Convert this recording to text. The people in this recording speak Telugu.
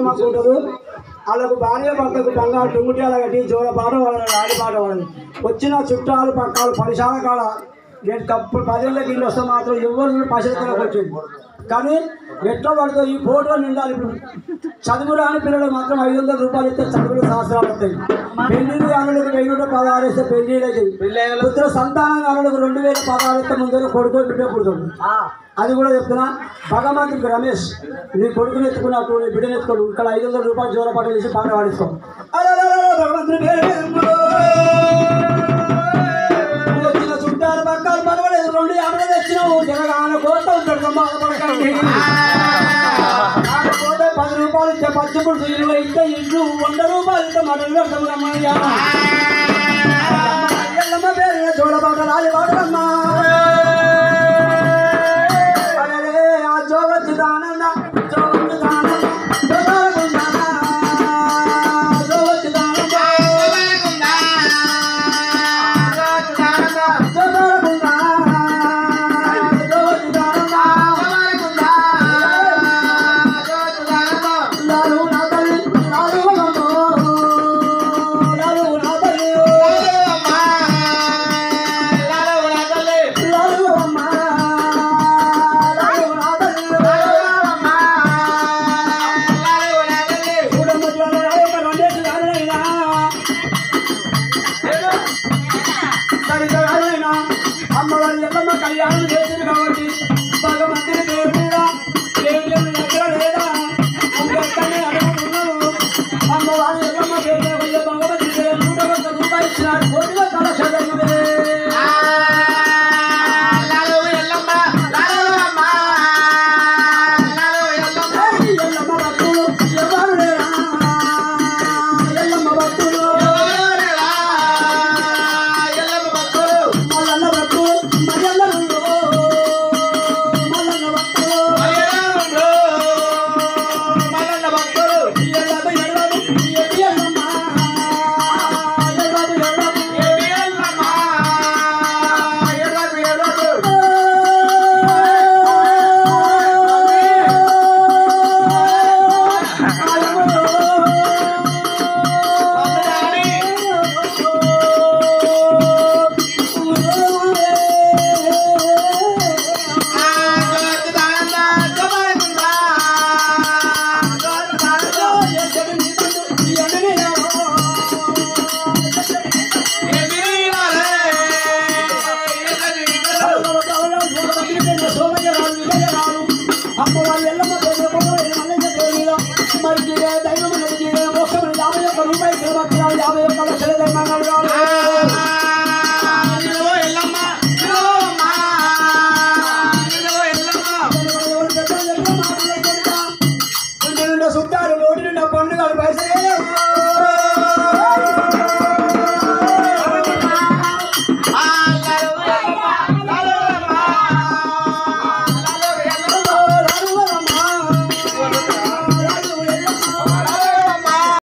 మాకు ఉండదు. వాళ్ళకు భార్య భర్తకు బంగారు టుంగుట్యాల కట్టి జోల పాట వాడాలి, ఆడి పాట వాడాలి. వచ్చిన చుట్టాలు పక్కాలు పరిశాల కాడ నేను కప్పుడు 10 ఏళ్ళకి ఇల్లు వస్తే మాత్రం ఎవరు పశువులకు వచ్చింది. కానీ ఎట్లా పడుతుంది ఈ ఫోటో నిండాలి. ఇప్పుడు చదువు రాని పిల్లలకు మాత్రం 500 రూపాయలు ఇస్తే చదువులు శాస్త్రాలు వస్తాయి. పెళ్లిళ్ళు అల్లులకు 1000 16 ఇస్తే పెళ్లిళ్ళు అవుతాయి. పుత్ర సంతానం అల్లులకు 2000 16 ఇస్తే ముందు కొడుకు బిడ్డ పుడుతుంది. అది కూడా చెప్తున్నా. భగవంతుడికి రమేష్ నీ కొడుకుని ఎత్తుకున్నట్టు నీ బిడ్డను ఎత్తుకోడు. ఇక్కడ 500 రూపాయలు జోల పాట చేసి పాట పాడించుకో. భగవంతుడి వచ్చిన చుట్టాలు పక్కాలు పర్వాలేదు 250 తెచ్చినావు. జగగాన కోత ఉంటాడు బాధపడకండి. కాకపోతే 10 రూపాయలు ఇస్తే పచ్చిపుడు ఇల్లు ఇస్తే ఇల్లు 100 రూపాయలు ఇస్తే మటన్ పెడతాం రమ్మయ్యా. ఎల్లమ్మ పేరు జోల పాట రాజు పాటలమ్మా. అమ్మవారి ఎల్లమ్మ కళ్యాణం చేసింది కాబట్టి భగవంతుని పేరు మీద దేవుని దగ్గర లేదా ఎక్కడనే అడుగుతున్నాము. అమ్మవారి ఎల్లమ్మ పేరు మీద భగవంతుని పేరు 101 రూపాయలు ఇచ్చినాడు. కోటిగా కళాశాల చుట్టాలు నోటి నిండా పండుగలు పైసలే